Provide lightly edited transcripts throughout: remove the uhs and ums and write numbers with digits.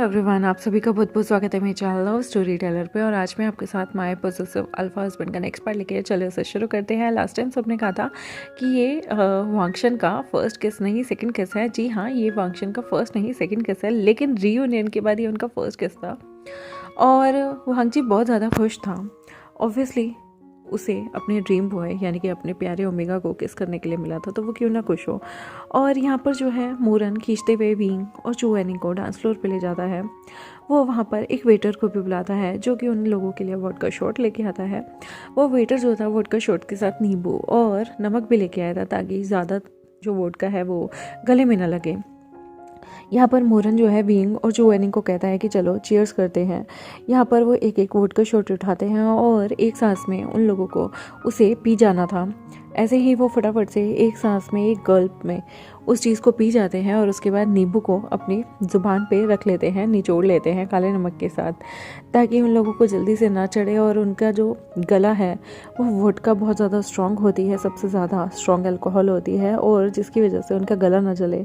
Everyone, आप सभी का बहुत बहुत स्वागत है मेरे चैनल लव स्टोरी टेलर पे। और आज मैं आपके साथ माय पोसेसिव अल्फा हस्बैंड का नेक्स्ट पार्ट लेके चले उसे शुरू करते हैं। लास्ट टाइम सबने कहा था कि ये वांगशन का फर्स्ट किस नहीं सेकंड किस है। जी हाँ, ये वांगशन का फर्स्ट नहीं सेकंड किस है, लेकिन रीयूनियन के बाद ये उनका फर्स्ट किस था। और वांगजी बहुत ज़्यादा खुश था। ऑब्वियसली उसे अपने ड्रीम बॉय यानी कि अपने प्यारे ओमेगा को किस करने के लिए मिला था, तो वो क्यों ना खुश हो। और यहाँ पर जो है मोरन खींचते हुए विंग और चू एनिंग को डांस फ्लोर पे ले जाता है। वो वहाँ पर एक वेटर को भी बुलाता है जो कि उन लोगों के लिए वोडका शॉट लेके आता है। वो वेटर जो था वोडका शॉट के साथ नींबू और नमक भी लेके आया था ताकि ज़्यादा जो वोडका है वो गले में ना लगे। यहाँ पर मोरन जो है विंग और जो एनिंग को कहता है कि चलो चीयर्स करते हैं। यहाँ पर वो एक एक वोडका शॉट उठाते हैं और एक सांस में उन लोगों को उसे पी जाना था। ऐसे ही वो फटाफट से एक सांस में एक गल्प में उस चीज़ को पी जाते हैं और उसके बाद नींबू को अपनी ज़ुबान पे रख लेते हैं, निचोड़ लेते हैं काले नमक के साथ, ताकि उन लोगों को जल्दी से ना चढ़े। और उनका जो गला है वो वोडका बहुत ज़्यादा स्ट्रॉन्ग होती है, सबसे ज़्यादा स्ट्रॉन्ग अल्कोहल होती है, और जिसकी वजह से उनका गला ना जले।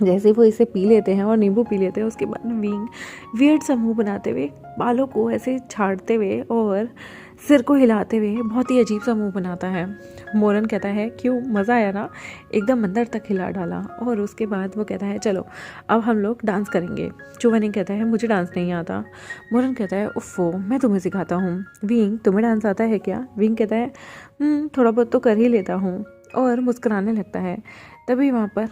जैसे वो इसे पी लेते हैं और नींबू पी लेते हैं, उसके बाद विंग वियर्ड सा मुँह बनाते हुए, बालों को ऐसे छाड़ते हुए और सिर को हिलाते हुए बहुत ही अजीब सा मुंह बनाता है। मोरन कहता है क्यों, मज़ा आया ना, एकदम अंदर तक हिला डाला। और उसके बाद वो कहता है चलो अब हम लोग डांस करेंगे। चुवनिंग कहता है मुझे डांस नहीं आता। मोरन कहता है उफ़ो, मैं तुम्हें सिखाता हूँ। विंग, तुम्हें डांस आता है क्या? विंग कहता है थोड़ा बहुत तो कर ही लेता हूँ, और मुस्कुराने लगता है। तभी वहाँ पर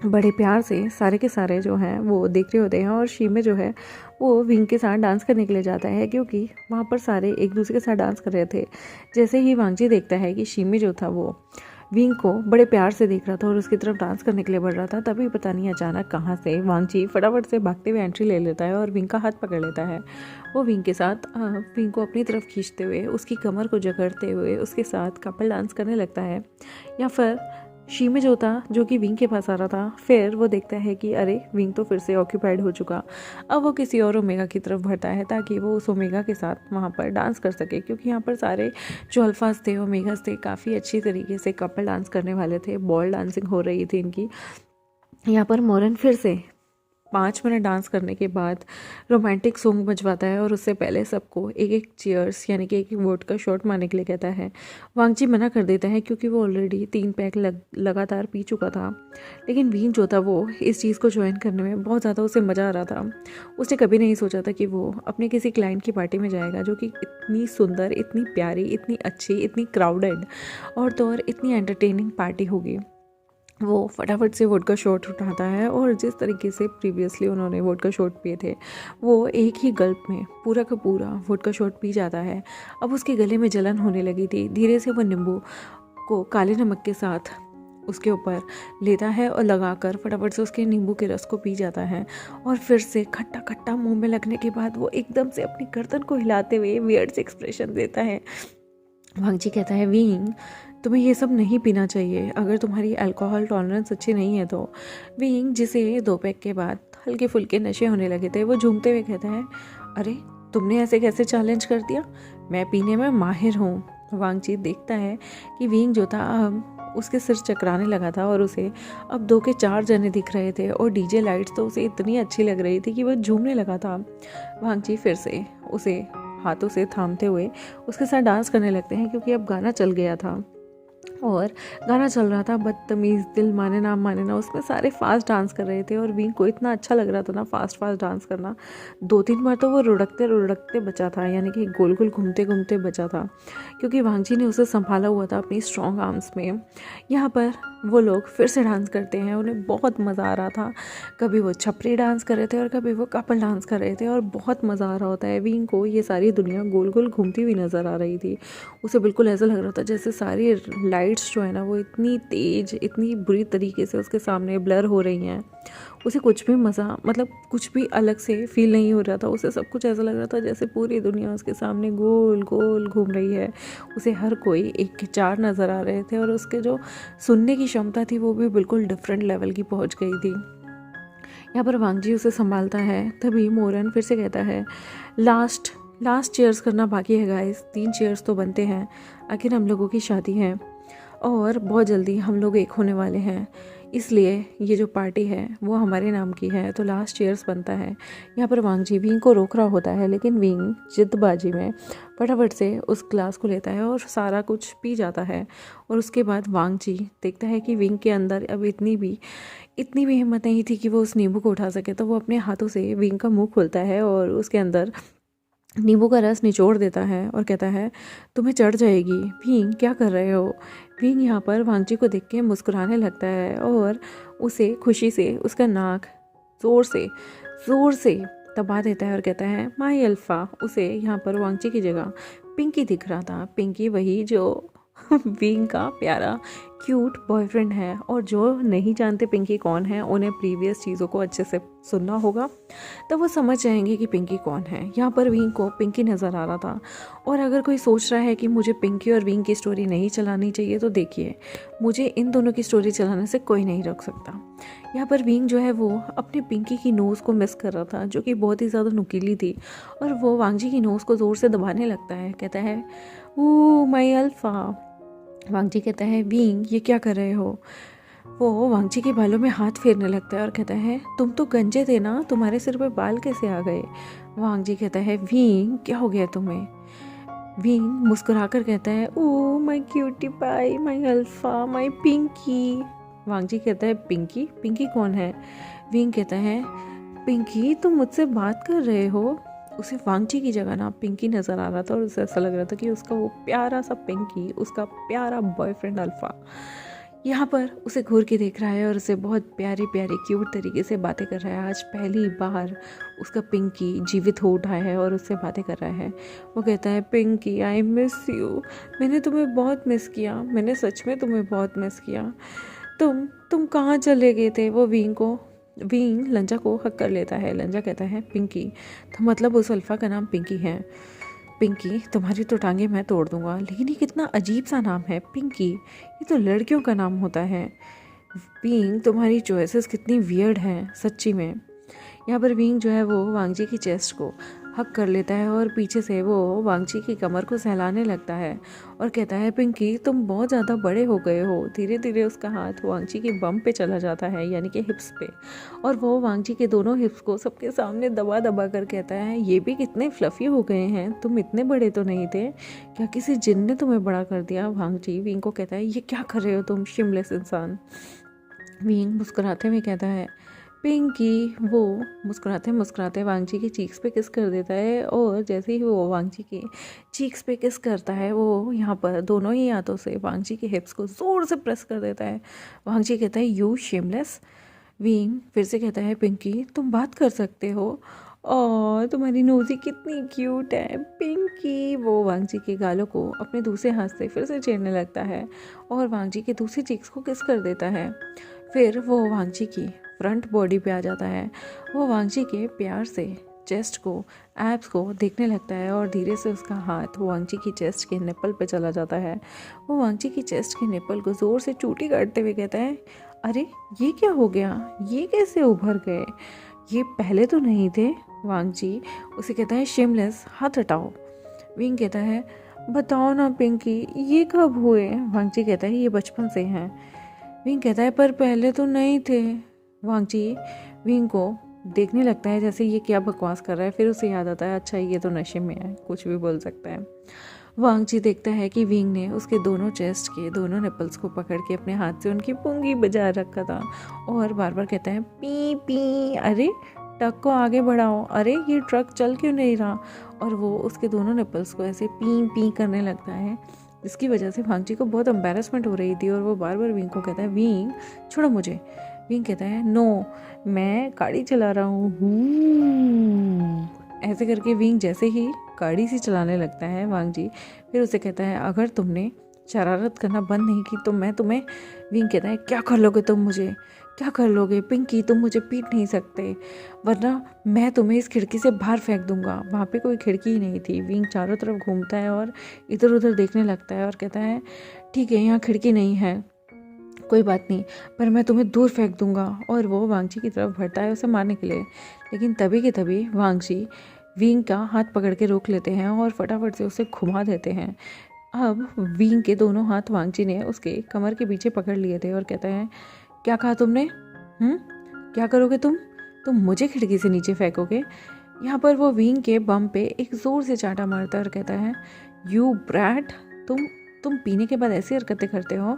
बड़े प्यार से सारे के सारे जो हैं वो देख रहे होते हैं, और शीमे जो है वो विंग के साथ डांस करने के लिए जाता है, क्योंकि वहाँ पर सारे एक दूसरे के साथ डांस कर रहे थे। जैसे ही वांगजी देखता है कि शीमे जो था वो विंग को बड़े प्यार से देख रहा था और उसकी तरफ डांस करने के लिए बढ़ रहा था, तभी पता नहीं अचानक कहाँ से वांगजी फटाफट से भागते हुए एंट्री ले लेता है और विंग का हाथ पकड़ लेता है। वो विंग के साथ विंग को अपनी तरफ खींचते हुए, उसकी कमर को जकड़ते हुए उसके साथ कपल डांस करने लगता है। या फिर शीमे जो था जो कि विंग के पास आ रहा था, फिर वो देखता है कि अरे विंग तो फिर से ऑक्यूपाइड हो चुका। अब वो किसी और ओमेगा की तरफ बढ़ता है ताकि वो उस ओमेगा के साथ वहाँ पर डांस कर सके, क्योंकि यहाँ पर सारे जो अल्फाज थे, ओमेगास थे, काफ़ी अच्छी तरीके से कपल डांस करने वाले थे। बॉल डांसिंग हो रही थी इनकी। यहाँ पर मोरन फिर से 5 मिनट डांस करने के बाद रोमांटिक सॉन्ग बजवाता है, और उससे पहले सबको एक एक चीयर्स यानी कि एक एक वोडका शॉट मारने के लिए कहता है। वांगजी मना कर देता है क्योंकि वो ऑलरेडी 3 पैक लगातार पी चुका था। लेकिन विंग जो था वो इस चीज़ को ज्वाइन करने में बहुत ज़्यादा उसे मज़ा आ रहा था। उसने कभी नहीं सोचा था कि वो अपने किसी क्लाइंट की पार्टी में जाएगा जो कि इतनी सुंदर, इतनी प्यारी, इतनी अच्छी, इतनी क्राउडेड और तो और इतनी एंटरटेनिंग पार्टी होगी। वो फटाफट से वोडका शॉट उठाता है, और जिस तरीके से प्रीवियसली उन्होंने वोडका शॉट पिए थे वो एक ही गल्प में पूरा का पूरा वोडका शॉट पी जाता है। अब उसके गले में जलन होने लगी थी। धीरे से वो नींबू को काले नमक के साथ उसके ऊपर लेता है और लगाकर फटाफट से उसके नींबू के रस को पी जाता है। और फिर से खट्टा खट्टा मुंह में लगने के बाद वो एकदम से अपनी गर्दन को हिलाते हुए वियर्ड से एक्सप्रेशन देता है। वांगजी कहता है विंग, तुम्हें ये सब नहीं पीना चाहिए अगर तुम्हारी अल्कोहल टॉलरेंस अच्छी नहीं है तो। विंग, जिसे 2 पैक के बाद हल्के फुल्के नशे होने लगे थे, वो झूमते हुए कहता है अरे तुमने ऐसे कैसे चैलेंज कर दिया, मैं पीने में माहिर हूँ। वांगजी देखता है कि विंग जो था अब उसके सिर चकराने लगा था, और उसे अब 2 के 4 जने दिख रहे थे, और डीजे लाइट्स तो उसे इतनी अच्छी लग रही थी कि वो झूमने लगा था। वांगजी फिर से उसे हाथों से थामते हुए उसके साथ डांस करने लगते हैं, क्योंकि अब गाना चल गया था। और गाना चल रहा था बदतमीज़, दिल माने ना माने ना, उसमें सारे फास्ट डांस कर रहे थे, और विंग को इतना अच्छा लग रहा था ना फास्ट डांस करना। 2-3 बार तो वो रुड़कते रुड़कते बचा था, यानी कि गोल गोल घूमते घूमते बचा था, क्योंकि वांगजी ने उसे संभाला हुआ था अपनी स्ट्रॉन्ग आर्म्स में। यहाँ पर वो लोग फिर से डांस करते हैं, उन्हें बहुत मज़ा आ रहा था। कभी वो छपरी डांस कर रहे थे और कभी वो कपल डांस कर रहे थे, और बहुत मज़ा आ रहा होता है। विंग को ये सारी दुनिया गोल गोल घूमती हुई नज़र आ रही थी। उसे बिल्कुल ऐसा लग रहा था जैसे सारी लाइट्स जो है ना वो इतनी तेज, इतनी बुरी तरीके से उसके सामने ब्लर हो रही हैं। उसे कुछ भी मज़ा, मतलब कुछ भी अलग से फील नहीं हो रहा था। उसे सब कुछ ऐसा लग रहा था जैसे पूरी दुनिया उसके सामने गोल गोल घूम रही है। उसे हर कोई एक के 4 नज़र आ रहे थे, और उसके जो सुनने की क्षमता थी वो भी बिल्कुल डिफरेंट लेवल की पहुंच गई थी। यहाँ पर वांगजी उसे संभालता है। तभी मोरन फिर से कहता है लास्ट चीयर्स करना बाकी है गाइस, 3 चीयर्स तो बनते हैं, आखिर हम लोगों की शादी है और बहुत जल्दी हम लोग एक होने वाले हैं। इसलिए ये जो पार्टी है वो हमारे नाम की है, तो लास्ट चीयर्स बनता है। यहाँ पर वांग जी विंग को रोक रहा होता है, लेकिन विंग जिद्दबाजी में फटाफट से उस ग्लास को लेता है और सारा कुछ पी जाता है। और उसके बाद वांग जी देखता है कि विंग के अंदर अब इतनी भी हिम्मत नहीं थी कि वो उस नींबू को उठा सके, तो वो अपने हाथों से विंग का मुंह खोलता है और उसके अंदर नींबू का रस निचोड़ देता है और कहता है तुम्हें चढ़ जाएगी। विंग क्या कर रहे हो? विंग यहाँ पर वांग जी को देख के मुस्कुराने लगता है और उसे खुशी से उसका नाक ज़ोर से दबा देता है और कहता है माई अल्फ़ा। उसे यहाँ पर वांग जी की जगह पिंकी दिख रहा था। पिंकी वही जो विंग का प्यारा क्यूट बॉयफ्रेंड है, और जो नहीं जानते पिंकी कौन है उन्हें प्रीवियस चीज़ों को अच्छे से सुनना होगा, तो वो समझ जाएंगे कि पिंकी कौन है। यहाँ पर विंग को पिंकी नज़र आ रहा था, और अगर कोई सोच रहा है कि मुझे पिंकी और विंग की स्टोरी नहीं चलानी चाहिए, तो देखिए मुझे इन दोनों की स्टोरी चलाने से कोई नहीं रोक सकता। यहाँ पर विंग जो है वो अपने पिंकी की नोज़ को मिस कर रहा था, जो कि बहुत ही ज़्यादा नुकीली थी, और वो वांग जी की नोज़ को ज़ोर से दबाने लगता है। कहता है ओ माई अल्फ़ा। वांग जी कहता है विंग ये क्या कर रहे हो? वो वांग जी के बालों में हाथ फेरने लगता है और कहता है तुम तो गंजे थे ना, तुम्हारे सिर पे बाल कैसे आ गए? वांग जी कहता है विंग क्या हो गया तुम्हें? विंग मुस्कुराकर कहता है oh my cutie pie, my alpha, my pinky. Wang ji कहता है पिंकी? पिंकी कौन है? विंग कहता है पिंकी तुम मुझसे बात कर रहे हो? उसे वांग जी की जगह ना पिंकी नज़र आ रहा था, और उसे ऐसा लग रहा था कि उसका वो प्यारा सा पिंकी, उसका प्यारा बॉयफ्रेंड अल्फ़ा यहाँ पर उसे घूर के देख रहा है और उसे बहुत प्यारी प्यारी क्यूट तरीके से बातें कर रहा है। आज पहली बार उसका पिंकी जीवित हो उठा है और उससे बातें कर रहा है। वो कहता है पिंकी आई मिस यू, मैंने तुम्हें बहुत मिस किया, मैंने सच में तुम्हें बहुत मिस किया। तुम कहाँ चले गए थे? वो विंग लंजा को हक कर लेता है। लंजा कहता है पिंकी, तो मतलब उस अल्फ़ा का नाम पिंकी है? पिंकी तुम्हारी तो टांगे मैं तोड़ दूंगा, लेकिन ये कितना अजीब सा नाम है पिंकी, ये तो लड़कियों का नाम होता है। विंग तुम्हारी चॉइसेस कितनी वियर्ड हैं सच्ची में। यहाँ पर विंग जो है वो वांग जी की चेस्ट को हक कर लेता है और पीछे से वो वांग जी की कमर को सहलाने लगता है और कहता है पिंकी तुम बहुत ज़्यादा बड़े हो गए हो। धीरे धीरे उसका हाथ वांग जी के बम पे चला जाता है, यानी कि हिप्स पे, और वो वांग जी के दोनों हिप्स को सबके सामने दबा दबा कर कहता है ये भी कितने फ्लफ़ी हो गए हैं, तुम इतने बड़े तो नहीं थे, क्या किसी जिन ने तुम्हें बड़ा कर दिया? वांग जी विंग को कहता है ये क्या कर रहे हो तुम शिमलेस इंसान। विंग मुस्कुराते हुए कहता है पिंकी। वो मुस्कुराते मुस्कुराते वांग जी के चीक्स पे किस कर देता है, और जैसे ही वो वांग जी के चीक्स पे किस करता है वो यहाँ पर दोनों ही हाथों से वांग जी के हिप्स को ज़ोर से प्रेस कर देता है। वांग जी कहता है यू शेमलेस। विंग फिर से कहता है पिंकी तुम बात कर सकते हो, और तुम्हारी नोज़ी कितनी क्यूट है पिंकी। वो वांग जी के गालों को अपने दूसरे हाथ से फिर से छेड़ने लगता है और वांग जी के दूसरे चीक्स को किस कर देता है। फिर वो वांग जी की फ्रंट बॉडी पे आ जाता है। वो वांग जी के प्यार से चेस्ट को, एब्स को देखने लगता है और धीरे से उसका हाथ वांग जी की चेस्ट के निप्पल पे चला जाता है। वो वांग जी की चेस्ट के निप्पल को ज़ोर से चूटी काटते हुए कहता है अरे ये क्या हो गया, ये कैसे उभर गए, ये पहले तो नहीं थे। वांग जी उसे कहता है शेमलेस हाथ हटाओ। विंग कहता है बताओ ना पिंकी ये कब हुए? वांग जी कहता है ये बचपन से हैं। विंग कहता है पर पहले तो नहीं थे। वांग जी विंग को देखने लगता है जैसे ये क्या बकवास कर रहा है, फिर उसे याद आता है अच्छा ये तो नशे में है, कुछ भी बोल सकता है। वांग जी देखता है कि विंग ने उसके दोनों चेस्ट के दोनों निपल्स को पकड़ के अपने हाथ से उनकी पुंगी बजा रखा था और बार बार कहता है पी पी, अरे ट्रक को आगे बढ़ाओ, अरे ये ट्रक चल क्यों नहीं रहा। और वो उसके दोनों निपल्स को ऐसे पी पी करने लगता है, जिसकी वजह से वांग जी को बहुत एम्बेरसमेंट हो रही थी और वो बार बार विंग को कहता है विंग छोड़ो मुझे। विंग कहता है नो मैं गाड़ी चला रहा हूँ। ऐसे करके विंग जैसे ही गाड़ी सी चलाने लगता है वांग जी फिर उसे कहता है अगर तुमने शरारत करना बंद नहीं की तो मैं तुम्हें। विंग कहता है क्या कर लोगे तुम मुझे, क्या कर लोगे पिंकी, तुम मुझे पीट नहीं सकते वरना मैं तुम्हें इस खिड़की से बाहर फेंक दूंगा। वहाँ पे कोई खिड़की ही नहीं थी। विंग चारों तरफ घूमता है और इधर उधर देखने लगता है और कहता है ठीक है यहाँ खिड़की नहीं है, कोई बात नहीं, पर मैं तुम्हें दूर फेंक दूंगा। और वो वांग जी की तरफ बढ़ता है उसे मारने के लिए, लेकिन तभी के तभी वांग जी विंग का हाथ पकड़ के रोक लेते हैं और फटाफट से उसे घुमा देते हैं। अब विंग के दोनों हाथ वांग जी ने उसके कमर के पीछे पकड़ लिए थे और कहता है क्या कहा तुमने? क्या करोगे तुम मुझे खिड़की से नीचे फेंकोगे? यहाँ पर वो विंग के बम पे एक ज़ोर से चांटा मारता है और कहता है, यू ब्रैट, तुम पीने के बाद ऐसी हरकतें करते हो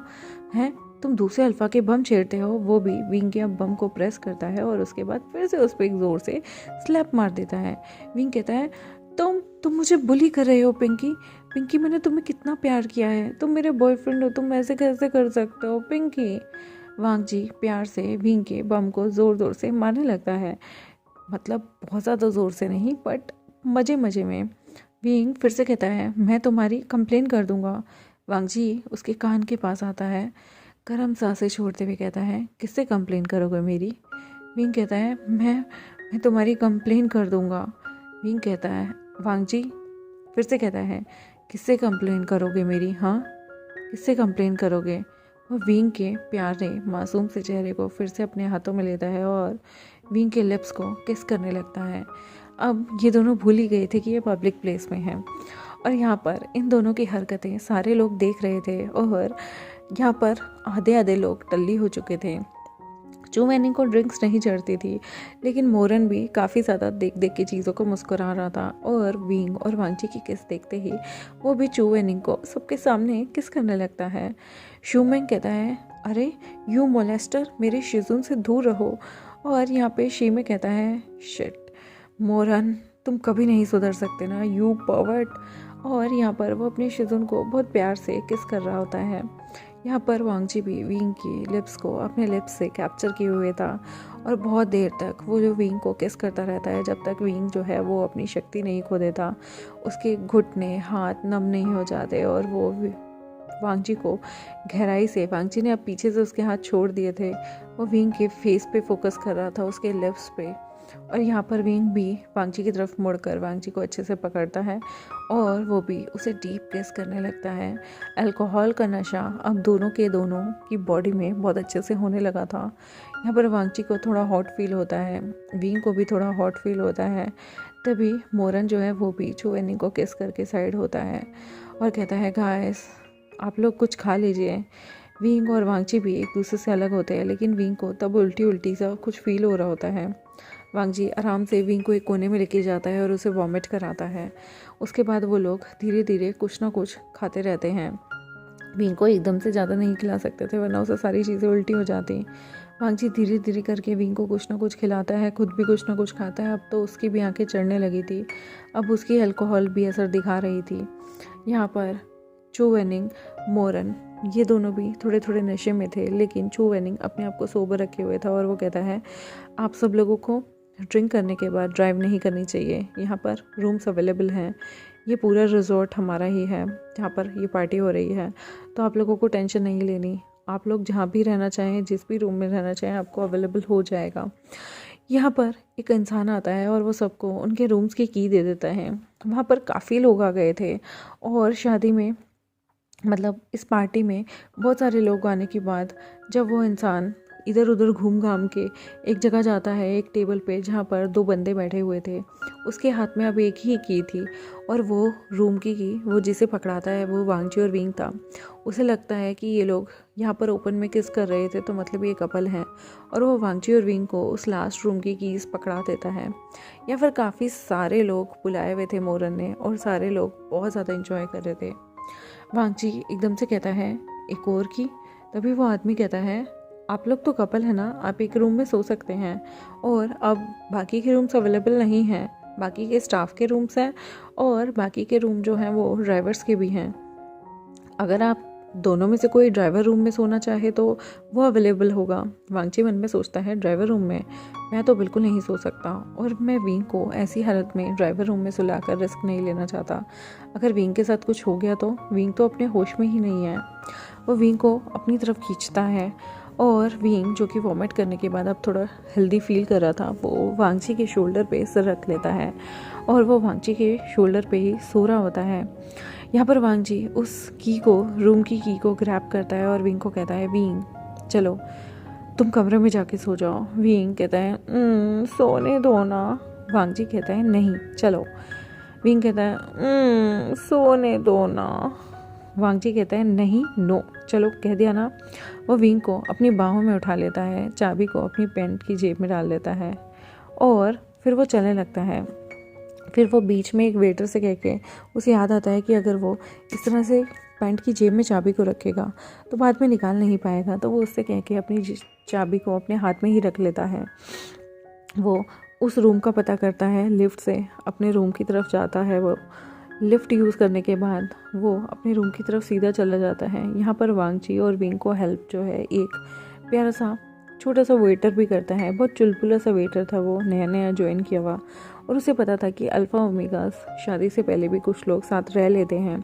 हैं? तुम दूसरे अल्फ़ा के बम छेड़ते हो। वो भी विंग के बम को प्रेस करता है और उसके बाद फिर से उस पर एक ज़ोर से स्लैप मार देता है। विंग कहता है, तुम मुझे बुली कर रहे हो पिंकी, मैंने तुम्हें कितना प्यार किया है, तुम मेरे बॉयफ्रेंड हो, तुम ऐसे कैसे कर सकते हो पिंकी? वांग जी प्यार से विंग के बम को ज़ोर ज़ोर से मारने लगता है, मतलब बहुत ज़्यादा ज़ोर से नहीं, बट मज़े मज़े में। विंग फिर से कहता है, मैं तुम्हारी कंप्लेन कर दूंगा। वांग जी उसके कान के पास आता है, गर्म सांसें छोड़ते हुए कहता है, किससे कंप्लेन करोगे मेरी? विंग कहता है, मैं तुम्हारी कंप्लेन कर दूंगा। विंग कहता है, वांग जी फिर से कहता है, किससे कंप्लेन करोगे मेरी? हाँ, किससे कंप्लेन करोगे? वो विंग के प्यारे मासूम से चेहरे को फिर से अपने हाथों में लेता है और विंग के लिप्स को किस करने लगता है। अब ये दोनों भूल ही गए थे कि ये पब्लिक प्लेस में है और यहाँ पर इन दोनों की हरकतें सारे लोग देख रहे थे और यहाँ पर आधे आधे लोग टल्ली हो चुके थे। चू वैनिंग को ड्रिंक्स नहीं चढ़ती थी, लेकिन मोरन भी काफ़ी ज़्यादा देख देख के चीज़ों को मुस्कुरा रहा था और विंग और वांगची की किस देखते ही वो भी चू वैनिंग को सबके सामने किस करने लगता है। शूमेंग कहता है, अरे यू मोलेस्टर, मेरे शिजुन से दूर रहो। और यहाँ पे शीमे कहता है, शिट मोरन, तुम कभी नहीं सुधर सकते ना, यू पर्वर्ट। और यहाँ पर वो अपने शिजुन को बहुत प्यार से किस कर रहा होता है। यहाँ पर वांगजी भी विंग की लिप्स को अपने लिप्स से कैप्चर किए हुए था और बहुत देर तक वो जो विंग को किस करता रहता है जब तक विंग जो है वो अपनी शक्ति नहीं खो देता, उसके घुटने हाथ नम नहीं हो जाते और वो वांगजी को गहराई से, वांगजी ने अब पीछे से उसके हाथ छोड़ दिए थे, वो विंग के फेस पे फोकस कर रहा था, उसके लिप्स पे। और यहाँ पर विंग भी वांगजी की तरफ मुड़कर वांगजी को अच्छे से पकड़ता है और वो भी उसे डीप किस करने लगता है। अल्कोहल का नशा अब दोनों की बॉडी में बहुत अच्छे से होने लगा था। यहाँ पर वांगजी को थोड़ा हॉट फील होता है, विंग को भी थोड़ा हॉट फील होता है। तभी मोरन जो है वो भी चू वैनिंग को किस करके साइड होता है और कहता है, गाइस आप लोग कुछ खा लीजिए। विंग और वांगजी भी एक दूसरे से अलग होते हैं, लेकिन विंग को तब उल्टी उल्टी सा कुछ फील हो रहा होता है। वांगजी आराम से विंग को एक कोने में लेके जाता है और उसे वॉमिट कराता है। उसके बाद वो लोग धीरे धीरे कुछ ना कुछ खाते रहते हैं। विंग को एकदम से ज़्यादा नहीं खिला सकते थे वरना उसे सारी चीज़ें उल्टी हो जाती। वांगजी धीरे धीरे करके विंग को कुछ ना कुछ खिलाता है, खुद भी कुछ ना कुछ खाता है। अब तो उसकी भी आंखें चढ़ने लगी थी, अब उसकी अल्कोहल भी असर दिखा रही थी। यहाँ पर चू वैनिंग, मोरन, ये दोनों भी थोड़े थोड़े नशे में थे, लेकिन चू वैनिंग अपने आप को सोबर रखे हुए था और वो कहता है, आप सब लोगों को ड्रिंक करने के बाद ड्राइव नहीं करनी चाहिए, यहाँ पर रूम्स अवेलेबल हैं, ये पूरा रिजॉर्ट हमारा ही है जहाँ पर ये पार्टी हो रही है, तो आप लोगों को टेंशन नहीं लेनी, आप लोग जहाँ भी रहना चाहें, जिस भी रूम में रहना चाहें, आपको अवेलेबल हो जाएगा। यहाँ पर एक इंसान आता है और वो सबको उनके रूम्स की की दे देता है। वहाँ पर काफ़ी लोग आ गए थे और शादी में, मतलब इस पार्टी में बहुत सारे लोग आने के बाद जब वो इंसान इधर उधर घूम घाम के एक जगह जाता है, एक टेबल पे जहाँ पर दो बंदे बैठे हुए थे, उसके हाथ में अब एक ही की थी और वो रूम की वो जिसे पकड़ाता है वो वांगजी और विंग था। उसे लगता है कि ये लोग यहाँ पर ओपन में किस कर रहे थे, तो मतलब ये कपल हैं, और वो वांगजी और विंग को उस लास्ट रूम की कीज़ पकड़ा देता है। या फिर काफ़ी सारे लोग बुलाए हुए थे मोरन ने और सारे लोग बहुत ज़्यादा इंजॉय कर रहे थे। वांगजी एकदम से कहता है, एक और की। तभी वो आदमी कहता है, आप लोग तो कपल है ना, आप एक रूम में सो सकते हैं, और अब बाकी के रूम्स अवेलेबल नहीं हैं, बाकी के स्टाफ के रूम्स हैं और बाकी के रूम जो हैं वो ड्राइवर्स के भी हैं। अगर आप दोनों में से कोई ड्राइवर रूम में सोना चाहे तो वो अवेलेबल होगा। वांगजी मन में सोचता है, ड्राइवर रूम में मैं तो बिल्कुल नहीं सो सकता, और मैं विंग को ऐसी हालत में ड्राइवर रूम में सुलाकर रिस्क नहीं लेना चाहता। अगर विंग के साथ कुछ हो गया तो विंग तो अपने होश में ही नहीं है। वो विंग को अपनी तरफ खींचता है और विंग, जो कि वॉमिट करने के बाद अब थोड़ा हेल्दी फील कर रहा था, वो वांगजी के शोल्डर पे सिर रख लेता है और वो वांगजी के शोल्डर पे ही सो रहा होता है। यहाँ पर वांगजी उस रूम की की को ग्रैब करता है और विंग को कहता है, विंग चलो तुम कमरे में जाके सो जाओ। विंग कहता है, सोने दो ना। वांगजी कहता है, नहीं चलो। विंग कहता है, सोने दो ना। वांगची कहता है नहीं, नो, चलो कह दिया ना। वो विंग को अपनी बाहों में उठा लेता है, चाबी को अपनी पैंट की जेब में डाल लेता है और फिर वो चलने लगता है। फिर वो बीच में एक वेटर से कह के उसे याद आता है कि अगर वो इस तरह से पैंट की जेब में चाबी को रखेगा तो बाद में निकाल नहीं पाएगा, तो वो उससे कह के अपनी चाबी को अपने हाथ में ही रख लेता है। वो उस रूम का पता करता है, लिफ्ट से अपने रूम की तरफ जाता है। वो लिफ्ट यूज़ करने के बाद वो अपने रूम की तरफ सीधा चला जाता है। यहाँ पर वांगची और विंग को हेल्प जो है एक प्यारा सा छोटा सा वेटर भी करता है। बहुत चुलबुला सा वेटर था, वो नया नया ज्वाइन किया हुआ, और उसे पता था कि अल्फ़ा ओमेगास शादी से पहले भी कुछ लोग साथ रह लेते हैं।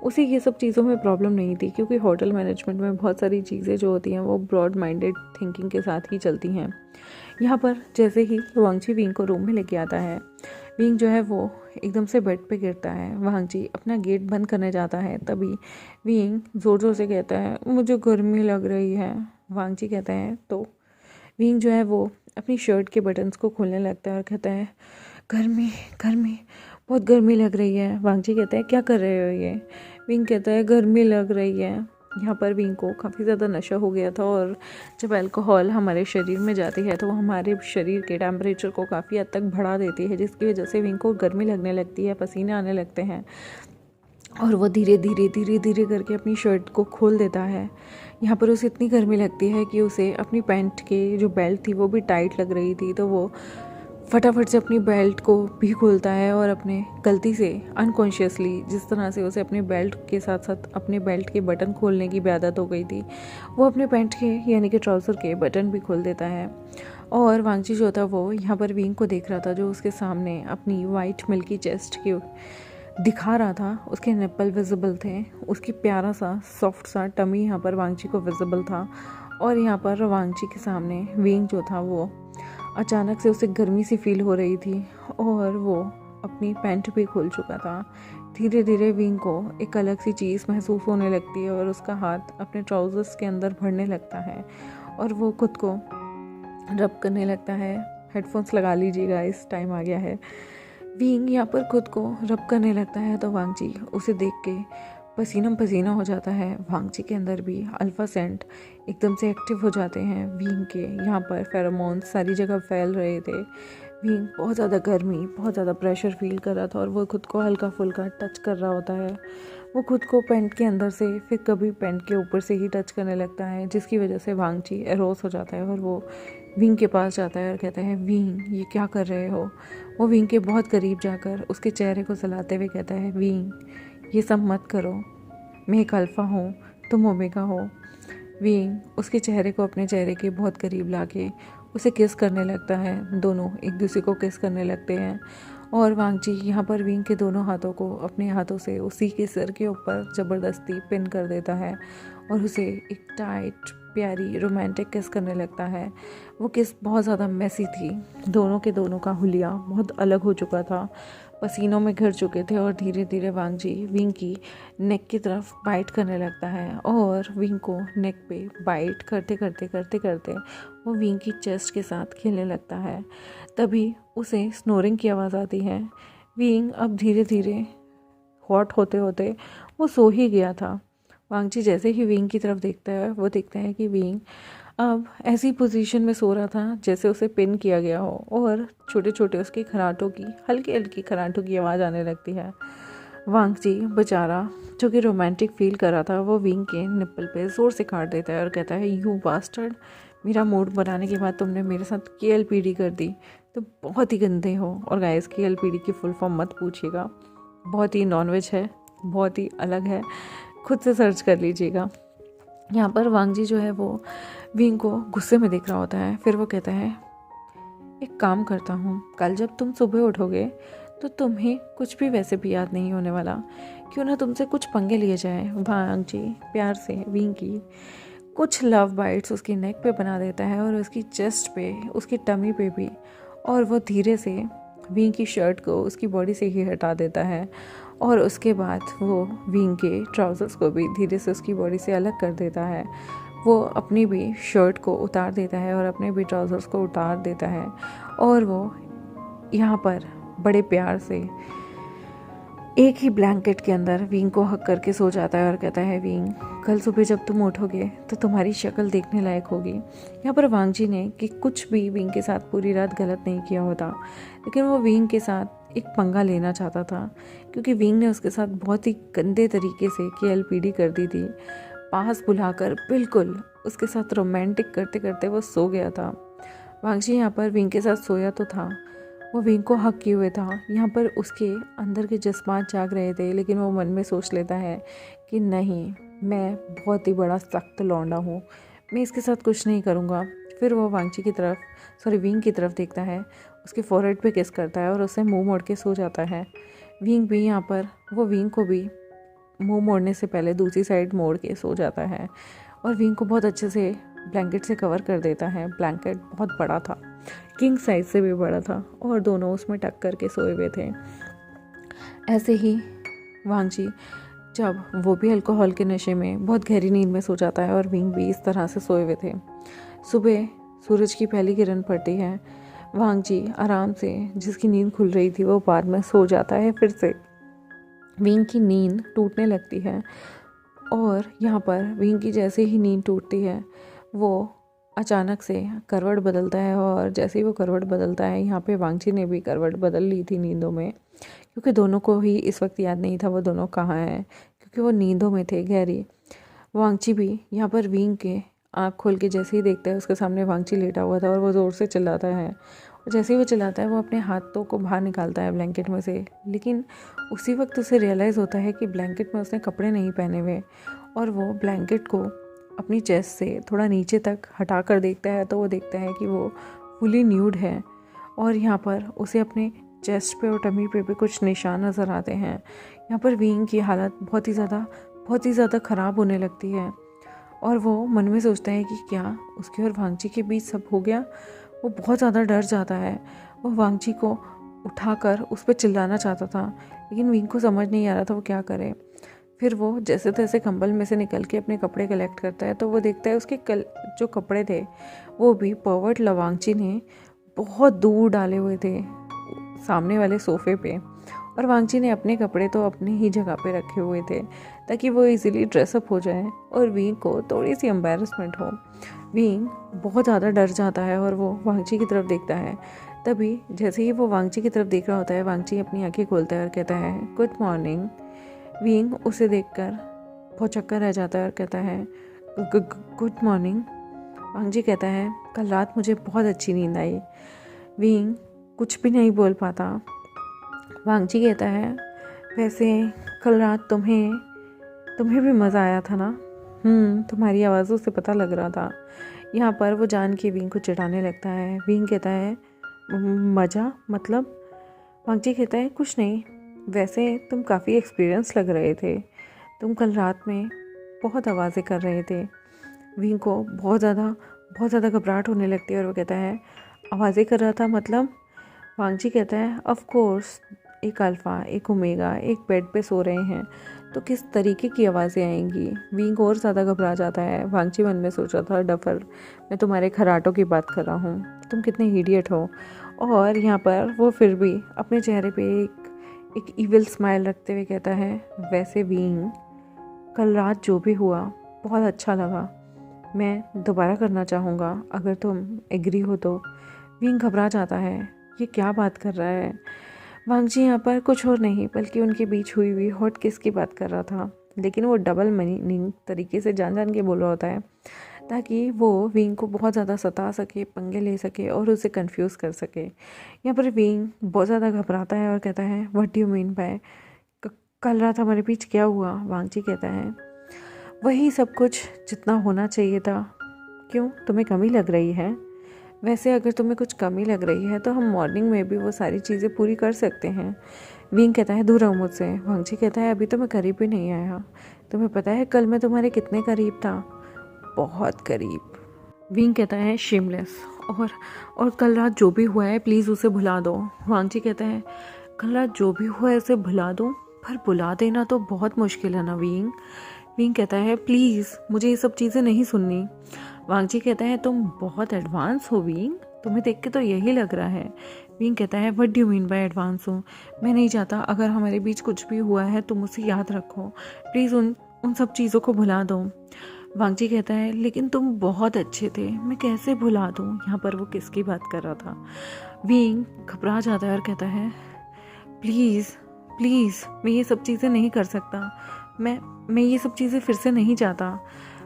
उसे ये सब चीज़ों में प्रॉब्लम नहीं थी, क्योंकि होटल मैनेजमेंट में बहुत सारी चीज़ें जो होती हैं वो ब्रॉड माइंडेड थिंकिंग के साथ ही चलती हैं। यहाँ पर जैसे ही वांगची विंग को रूम में लेके आता है, विंग जो है वो एकदम से बेड पे गिरता है। वांगची अपना गेट बंद करने जाता है, तभी विंग ज़ोर ज़ोर से कहता है मुझे गर्मी लग रही है। वांगची कहता है तो विंग जो है वो अपनी शर्ट के बटन्स को खोलने लगता है और कहता है गर्मी गर्मी, बहुत गर्मी लग रही है। वांगची कहता है क्या कर रहे हो ये? विंग कहता है गर्मी लग रही है। यहाँ पर विंग को काफ़ी ज़्यादा नशा हो गया था, और जब अल्कोहल हमारे शरीर में जाती है तो वो हमारे शरीर के टेम्परेचर को काफ़ी हद तक बढ़ा देती है, जिसकी वजह से विंग को गर्मी लगने लगती है, पसीने आने लगते हैं, और वो धीरे धीरे धीरे धीरे करके अपनी शर्ट को खोल देता है। यहाँ पर उसे इतनी गर्मी लगती है कि उसे अपनी पैंट के जो बेल्ट थी वो भी टाइट लग रही थी, तो वो फटाफट से अपनी बेल्ट को भी खोलता है और अपने गलती से अनकॉन्शियसली, जिस तरह से उसे अपने बेल्ट के साथ साथ अपने बेल्ट के बटन खोलने की भी आदत हो गई थी, वो अपने पैंट के यानी कि ट्राउज़र के बटन भी खोल देता है। और वांगची जो था वो यहाँ पर विंग को देख रहा था, जो उसके सामने अपनी वाइट मिल्की चेस्ट की दिखा रहा था। उसके निप्पल विजिबल थे, उसकी प्यारा सा सॉफ्ट सा टमी यहाँ पर वांगची को विजिबल था। और यहाँ पर वांगची के सामने विंग जो था वो अचानक से उसे गर्मी सी फील हो रही थी, और वो अपनी पैंट भी खोल चुका था। धीरे धीरे विंग को एक अलग सी चीज़ महसूस होने लगती है, और उसका हाथ अपने ट्राउजर्स के अंदर भरने लगता है, और वो खुद को रब करने लगता है। हेडफोन्स लगा लीजिएगा, इस टाइम आ गया है। विंग यहाँ पर खुद को रब करने लगता है, तो वांगची उसे देख के पसीना पसीना हो जाता है। वांगची के अंदर भी अल्फा सेंट एकदम से एक्टिव हो जाते हैं। विंग के यहाँ पर फेरोमोन्स सारी जगह फैल रहे थे। विंग बहुत ज़्यादा गर्मी, बहुत ज़्यादा प्रेशर फील कर रहा था, और वो खुद को हल्का फुल्का टच कर रहा होता है। वो खुद को पैंट के अंदर से फिर कभी पैंट के ऊपर से ही टच करने लगता है, जिसकी वजह से वांगची एरोस हो जाता है, और वो विंग के पास जाता है और कहता है विंग ये क्या कर रहे हो? वो विंग के बहुत करीब जाकर उसके चेहरे को सहलाते हुए कहता है विंग ये सब मत करो, मैं एक अल्फ़ा हूँ, तुम ओमेगा हो। विंग उसके चेहरे को अपने चेहरे के बहुत करीब लाके उसे किस करने लगता है। दोनों एक दूसरे को किस करने लगते हैं, और वांगची यहाँ पर विंग के दोनों हाथों को अपने हाथों से उसी के सिर के ऊपर ज़बरदस्ती पिन कर देता है, और उसे एक टाइट प्यारी रोमांटिक किस करने लगता है। वो किस बहुत ज़्यादा मैसी थी, दोनों के दोनों का हुलिया बहुत अलग हो चुका था, पसीनों में घिर चुके थे, और धीरे धीरे वांगची विंग की नेक की तरफ बाइट करने लगता है, और विंग को नेक पे बाइट करते करते करते करते वो विंग की चेस्ट के साथ खेलने लगता है। तभी उसे स्नोरिंग की आवाज़ आती है। विंग अब धीरे धीरे हॉट होते होते वो सो ही गया था। वांगची जैसे ही विंग की तरफ देखता है, वो देखता है कि विंग अब ऐसी पोजीशन में सो रहा था जैसे उसे पिन किया गया हो, और छोटे छोटे उसकी खराटों की हल्की हल्की खराटों की आवाज़ आने लगती है। वांगची बेचारा जो कि रोमांटिक फील कर रहा था, वो विंग के निप्पल पे ज़ोर से काट देता है और कहता है यू बास्टर्ड, मेरा मूड बनाने के बाद तुमने मेरे साथ KLPD कर दी, तो बहुत ही गंदे हो। और गाइस KLPD की फुल फॉर्म मत पूछिएगा, बहुत ही नॉनवेज है, बहुत ही अलग है, खुद से सर्च कर लीजिएगा। यहाँ पर वांगची जो है वो विंग को गुस्से में देख रहा होता है। फिर वो कहता है एक काम करता हूँ, कल जब तुम सुबह उठोगे तो तुम्हें कुछ भी वैसे भी याद नहीं होने वाला, क्यों ना तुमसे कुछ पंगे लिए जाए। वांगची प्यार से विंग की कुछ लव बाइट्स उसकी नेक पे बना देता है, और उसकी चेस्ट पे, उसकी टमी पे भी, और वो धीरे से विंग की शर्ट को उसकी बॉडी से ही हटा देता है, और उसके बाद वो विंग के ट्राउज़र्स को भी धीरे से उसकी बॉडी से अलग कर देता है। वो अपनी भी शर्ट को उतार देता है और अपने भी ट्राउज़र्स को उतार देता है, और वो यहाँ पर बड़े प्यार से एक ही ब्लैंकेट के अंदर विंग को हक करके सो जाता है और कहता है, विंग कल सुबह जब तुम उठोगे तो तुम्हारी शक्ल देखने लायक होगी। यहाँ पर वांगजी ने कि कुछ भी विंग के साथ पूरी रात गलत नहीं किया होता, लेकिन वो विंग के साथ एक पंगा लेना चाहता था, क्योंकि विंग ने उसके साथ बहुत ही गंदे तरीके से KLPD कर दी थी। पास बुलाकर बिल्कुल उसके साथ रोमांटिक करते करते वो सो गया था। वांगजी यहाँ पर विंग के साथ सोया तो था, वो विंग को हक किए हुए था। यहाँ पर उसके अंदर के जज्बात जाग रहे थे, लेकिन वो मन में सोच लेता है कि नहीं, मैं बहुत ही बड़ा सख्त लौंडा हूँ, मैं इसके साथ कुछ नहीं करूँगा। फिर वो विंग की तरफ देखता है, उसके फोरहेड पे किस करता है और उससे मुंह मोड़ के सो जाता है। विंग भी यहाँ पर वो विंग को भी मुंह मोड़ने से पहले दूसरी साइड मोड़ के सो जाता है और विंग को बहुत अच्छे से ब्लैंकेट से कवर कर देता है। ब्लैंकेट बहुत बड़ा था, किंग साइज से भी बड़ा था, और दोनों उसमें टक करके सोए हुए थे। ऐसे ही वांगजी जब वो भी अल्कोहल के नशे में बहुत गहरी नींद में सो जाता है और विंग भी इस तरह से सोए हुए थे। सुबह सूरज की पहली किरण पड़ती है। वांगजी आराम से, जिसकी नींद खुल रही थी, वो बाद में सो जाता है। फिर से विंग की नींद टूटने लगती है और यहाँ पर विंग की जैसे ही नींद टूटती है, वो अचानक से करवट बदलता है, और जैसे ही वो करवट बदलता है, यहाँ पे वांगजी ने भी करवट बदल ली थी नींदों में, क्योंकि दोनों को ही इस वक्त याद नहीं था वो दोनों कहाँ हैं, क्योंकि वो नींदों में थे गहरी। वांगजी भी यहाँ पर विंग के आँख खोल के जैसे ही देखता है, उसके सामने वांगजी लेटा हुआ था और वो ज़ोर से चिल्लाता है, और जैसे ही वो चिल्लाता है वो अपने हाथों को बाहर निकालता है ब्लैंकेट में से, लेकिन उसी वक्त उसे रियलाइज़ होता है कि ब्लैंकेट में उसने कपड़े नहीं पहने हुए, और वो ब्लैंकेट को अपनी चेस्ट से थोड़ा नीचे तक हटा कर देखता है तो वो देखता है कि वो फुली न्यूड है, और यहाँ पर उसे अपने चेस्ट पे और टमी पे भी कुछ निशान नज़र आते हैं। यहाँ पर विंग की हालत बहुत ही ज़्यादा ख़राब होने लगती है, और वो मन में सोचता है कि क्या उसके और वांगजी के बीच सब हो गया। वो बहुत ज़्यादा डर जाता है। वो वांगजी को उठाकर उस पर चिल्लाना चाहता था, लेकिन विंग को समझ नहीं आ रहा था वो क्या करे। फिर वो जैसे तैसे कंबल में से निकल के अपने कपड़े कलेक्ट करता है, तो वो देखता है उसके जो कपड़े थे वो भी पर्वर्ट वांगजी ने बहुत दूर डाले हुए थे सामने वाले सोफ़े पे, और वांगजी ने अपने कपड़े तो अपनी ही जगह पे रखे हुए थे ताकि वो इजीली ड्रेसअप हो जाए और विंग को थोड़ी सी एम्बैरसमेंट हो। विंग बहुत ज़्यादा डर जाता है और वो वांगजी की तरफ देखता है। तभी जैसे ही वो वांगजी की तरफ देख रहा होता है, वांगजी अपनी आंखें खोलता है और कहता है, गुड मॉर्निंग। विंग उसे देखकर बहुत चक्कर रह जाता है और कहता है, गुड मॉर्निंग। वांगजी कहता है, कल रात मुझे बहुत अच्छी नींद आई। विंग कुछ भी नहीं बोल पाता। वांगजी कहता है, वैसे कल रात तुम्हें भी मज़ा आया था ना? तुम्हारी आवाज़ों से पता लग रहा था। यहाँ पर वो जान के विंग को चिढ़ाने लगता है। विंग कहता है, मज़ा मतलब? वांगजी कहता है, कुछ नहीं, वैसे तुम काफ़ी एक्सपीरियंस लग रहे थे, तुम कल रात में बहुत आवाज़ें कर रहे थे। विंग को बहुत ज़्यादा घबराहट होने लगती है और वो कहता है, आवाज़ें कर रहा था मतलब? वांगजी कहता है, ऑफ कोर्स, एक अल्फ़ा एक ओमेगा एक बेड पे सो रहे हैं, तो किस तरीके की आवाज़ें आएंगी। विंग और ज़्यादा घबरा जाता है। वांगजी मन में सोच रहा था, डफर, मैं तुम्हारे खराटों की बात कर रहा हूँ, तुम कितने इडियट हो। और यहाँ पर वो फिर भी अपने चेहरे पे एक इविल स्माइल रखते हुए कहता है, वैसे विंग, कल रात जो भी हुआ बहुत अच्छा लगा, मैं दोबारा करना चाहूँगा अगर तुम एग्री हो तो। विंग घबरा जाता है, ये क्या बात कर रहा है। वांगजी यहाँ पर कुछ और नहीं बल्कि उनके बीच हुई हुई हॉट किस की बात कर रहा था, लेकिन वो डबल मीनिंग तरीके से जान के बोल रहा होता है ताकि वो विंग को बहुत ज़्यादा सता सके, पंगे ले सके और उसे कंफ्यूज कर सके। यहाँ पर विंग बहुत ज़्यादा घबराता है और कहता है, what do you mean by, कल रात हमारे बीच क्या हुआ? वांगजी कहता है, वही सब कुछ जितना होना चाहिए था। क्यों, तुम्हें कमी लग रही है? वैसे अगर तुम्हें कुछ कमी लग रही है तो हम मॉर्निंग में भी वो सारी चीज़ें पूरी कर सकते हैं। विंग कहता है, दूर रहो मुझसे। वांगजी कहता है, अभी तो मैं करीब भी नहीं आया, तुम्हें पता है कल मैं तुम्हारे कितने करीब था? बहुत करीब। विंग कहता है, शेमलेस, और कल रात जो भी हुआ है प्लीज़ उसे भुला दो। वांगजी कहता है, कल रात जो भी हुआ है उसे भुला दो, पर भुला देना तो बहुत मुश्किल है ना विंग। विंग कहता है, प्लीज़ मुझे ये सब चीज़ें नहीं सुननी। वांगजी कहता है, तुम बहुत एडवांस हो विंग, तुम्हें देख के तो यही लग रहा है। विंग कहता है what do you mean by advance हूँ? मैं नहीं चाहता अगर हमारे बीच कुछ भी हुआ है तुम उसे याद रखो, प्लीज़ उन सब चीज़ों को भुला दो। वांगजी कहता है लेकिन तुम बहुत अच्छे थे, मैं कैसे भुला दूँ? यहाँ पर वो किसकी बात कर रहा था? विंग घबरा जाता है और कहता है प्लीज़ प्लीज़ मैं ये सब चीज़ें नहीं कर सकता, मैं ये सब चीज़ें फिर से नहीं चाहता।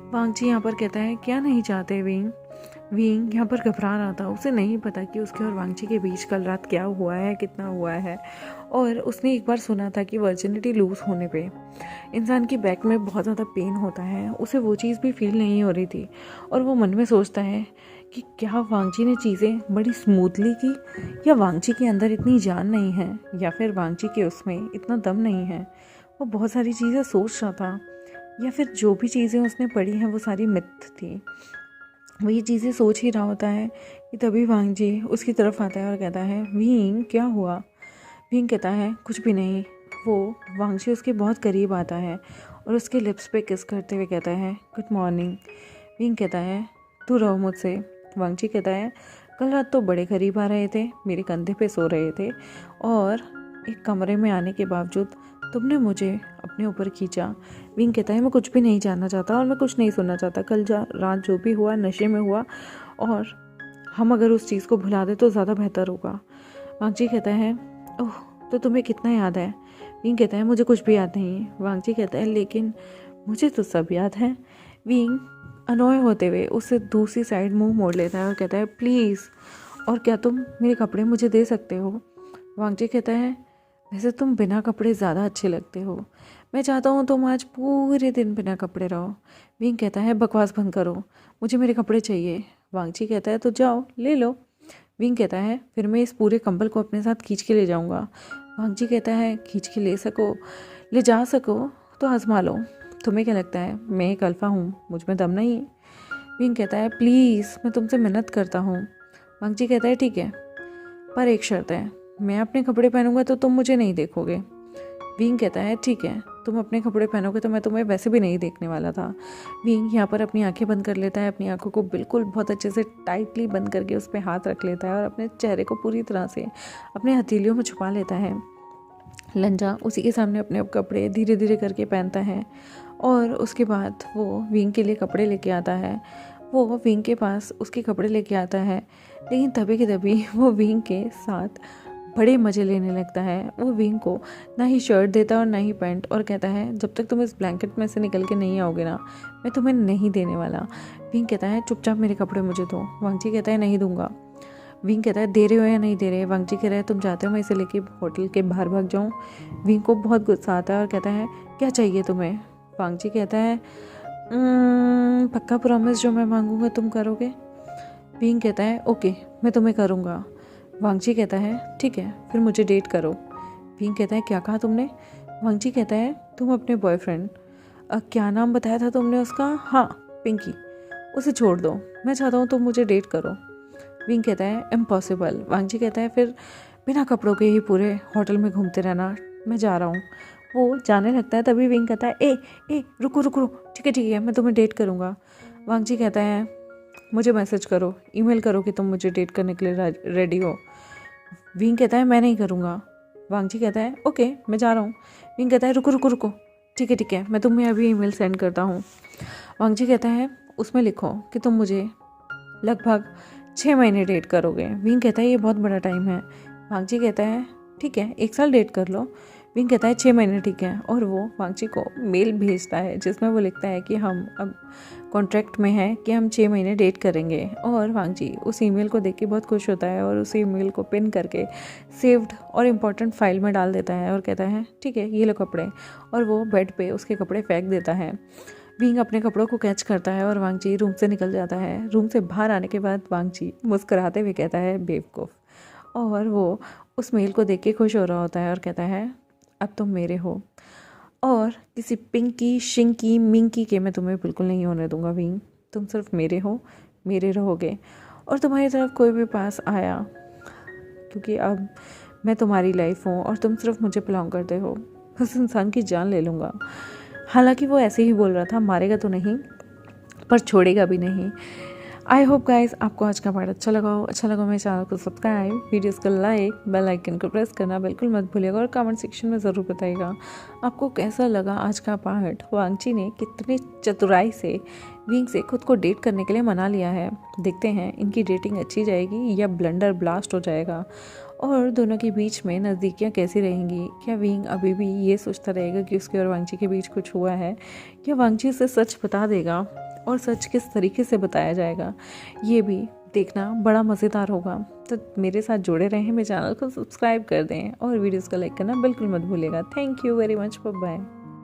वांगजी यहाँ पर कहता है क्या नहीं चाहते विंग? विंग यहाँ पर घबरा रहा था, उसे नहीं पता कि उसके और वांगची के बीच कल रात क्या हुआ है, कितना हुआ है। और उसने एक बार सुना था कि वर्जिनिटी लूज़ होने पे इंसान की बैक में बहुत ज़्यादा पेन होता है। उसे वो चीज़ भी फील नहीं हो रही थी और वो मन में सोचता है कि क्या वांगची ने चीज़ें बड़ी स्मूथली की, या वांगची के अंदर इतनी जान नहीं है, या फिर वांगची के उसमें इतना दम नहीं है। वो बहुत सारी चीज़ें सोच रहा था, या फिर जो भी चीज़ें उसने पढ़ी हैं वो सारी मिथ थी। वो ये चीज़ें सोच ही रहा होता है कि तभी वांगजी उसकी तरफ आता है और कहता है विंग क्या हुआ? विंग कहता है कुछ भी नहीं। वो वांगजी उसके बहुत करीब आता है और उसके लिप्स पे किस करते हुए कहता है गुड मॉर्निंग। विंग कहता है तू रहो मुझसे। वांगजी कहता है कल रात तो बड़े करीब आ रहे थे, मेरे कंधे पे सो रहे थे और एक कमरे में आने के बावजूद तुमने मुझे अपने ऊपर खींचा। विंग कहता है मैं कुछ भी नहीं जानना चाहता और मैं कुछ नहीं सुनना चाहता। कल रात जो भी हुआ नशे में हुआ और हम अगर उस चीज़ को भुला दे तो ज़्यादा बेहतर होगा। वांगजी कहता है ओह तो तुम्हें कितना याद है? विंग कहता है मुझे कुछ भी याद नहीं। वांगजी कहता है लेकिन मुझे तो सब याद है। विंग अनोय होते हुए उससे दूसरी साइड मुंह मोड़ लेता है और कहता है प्लीज़, और क्या तुम मेरे कपड़े मुझे दे सकते हो? वांगजी कहता है वैसे तुम बिना कपड़े ज़्यादा अच्छे लगते हो, मैं चाहता हूँ तुम आज पूरे दिन बिना कपड़े रहो। विंग कहता है बकवास बंद करो, मुझे मेरे कपड़े चाहिए। वांगजी कहता है तो जाओ ले लो। विंग कहता है फिर मैं इस पूरे कंबल को अपने साथ खींच के ले जाऊँगा। वांगजी कहता है खींच के ले जा सको तो आजमा लो। तुम्हें क्या लगता है मैं एक अल्फा हूँ, मुझ में दम नहीं? विंग कहता है प्लीज़ मैं तुमसे मिन्नत करता हूँ। वांगजी कहता है ठीक है, पर एक शर्त है, मैं अपने कपड़े पहनूंगा तो तुम मुझे नहीं देखोगे। विंग कहता है ठीक है, तुम अपने कपड़े पहनोगे तो मैं तुम्हें वैसे भी नहीं देखने वाला था। विंग यहाँ पर अपनी आंखें बंद कर लेता है, अपनी आंखों को बिल्कुल बहुत अच्छे से टाइटली बंद करके उस पर हाथ रख लेता है और अपने चेहरे को पूरी तरह से अपने हथेलियों में छुपा लेता है। लंजा उसी के सामने अपने कपड़े धीरे धीरे करके पहनता है और उसके बाद वो विंग के लिए कपड़े लेके आता है। वो विंग के पास उसके कपड़े लेके आता है, लेकिन तभी के तभी वो विंग के साथ बड़े मज़े लेने लगता है। वो विंग को ना ही शर्ट देता और ना ही पैंट, और कहता है जब तक तुम इस ब्लैंकेट में से निकल के नहीं आओगे ना मैं तुम्हें नहीं देने वाला। विंग कहता है चुपचाप मेरे कपड़े मुझे दो। वांगजी कहता है नहीं दूंगा। विंग कहता है दे रहे हो या नहीं दे रहे? वांगजी कह रहा है तुम चाहते हो मैं इसे लेके होटल के बाहर भाग जाऊँ? विंग को बहुत गुस्सा आता है और कहता है क्या चाहिए तुम्हें? वांगजी कहता है पक्का प्रॉमिस जो मैं मांगूंगा तुम करोगे? विंग कहता है ओके मैं तुम्हें करूँगा। वांगजी कहता है ठीक है फिर मुझे डेट करो। विंग कहता है क्या कहा तुमने? वांगजी कहता है तुम अपने बॉयफ्रेंड, क्या नाम बताया था तुमने उसका? हाँ पिंकी, उसे छोड़ दो, मैं चाहता हूँ तुम मुझे डेट करो। विंग कहता है इम्पॉसिबल। वांगजी कहता है फिर बिना कपड़ों के ही पूरे होटल में घूमते रहना, मैं जा रहा हूँ। वो जाने लगता है तभी विंग कहता है ए रुको रुको, ठीक है मैं तुम्हें डेट करूँगा। वांगजी कहता है मुझे मैसेज करो, ईमेल करो कि तुम मुझे डेट करने के लिए रेडी हो। विंग कहता है मैं नहीं करूँगा। वांगजी कहता है ओके मैं जा रहा हूँ। विंग कहता है रुको, ठीक है मैं तुम्हें अभी ईमेल सेंड करता हूँ। वांगजी कहता है उसमें लिखो कि तुम मुझे लगभग 6 महीने डेट करोगे। विंग कहता है ये बहुत बड़ा टाइम है। वांगजी कहता है ठीक है 1 साल डेट कर लो। विंग कहता है 6 महीने ठीक है, और वो वांगजी को मेल भेजता है जिसमें वो लिखता है कि हम अब कॉन्ट्रैक्ट में है कि हम 6 महीने डेट करेंगे। और वांगजी उस ईमेल को देख के बहुत खुश होता है और उस ईमेल को पिन करके सेव्ड और इम्पोर्टेंट फाइल में डाल देता है और कहता है ठीक है ये लो कपड़े, और वो बेड पे उसके कपड़े फेंक देता है। विंग अपने कपड़ों को कैच करता है और वांगजी रूम से निकल जाता है। रूम से बाहर आने के बाद वांगजी मुस्कुराते हुए कहता है बेवकूफ़, और वो उस मेल को देख के खुश हो रहा होता है और कहता है अब तुम मेरे हो और किसी पिंकी शिंकी मिंकी के मैं तुम्हें बिल्कुल नहीं होने दूंगा। विंग तुम सिर्फ मेरे हो, मेरे रहोगे, और तुम्हारी तरफ कोई भी पास आया क्योंकि अब मैं तुम्हारी लाइफ हूँ और तुम सिर्फ मुझे बिलोंग करते हो, उस इंसान की जान ले लूँगा। हालांकि वो ऐसे ही बोल रहा था, मारेगा तो नहीं पर छोड़ेगा भी नहीं। आई होप गाइस आपको आज का पार्ट अच्छा लगा हो। अच्छा लगा मेरे चैनल को सब्सक्राइब, वीडियोस को लाइक, बेल आइकन को प्रेस करना बिल्कुल मत भूलिएगा और कमेंट सेक्शन में ज़रूर बताइएगा आपको कैसा लगा आज का पार्ट। वांगची ने कितनी चतुराई से विंग से खुद को डेट करने के लिए मना लिया है। देखते हैं इनकी डेटिंग अच्छी जाएगी या ब्लंडर ब्लास्ट हो जाएगा और दोनों के बीच में नज़दीकियाँ कैसी रहेंगी। क्या विंग अभी भी ये सोचता रहेगा कि उसके और वांगची के बीच कुछ हुआ है, या वांगची उसे सच बता देगा और सच किस तरीके से बताया जाएगा, ये भी देखना बड़ा मज़ेदार होगा। तो मेरे साथ जुड़े रहें, मेरे चैनल को सब्सक्राइब कर दें और वीडियोस को लाइक करना बिल्कुल मत भूलिएगा। Thank you very much, bye bye.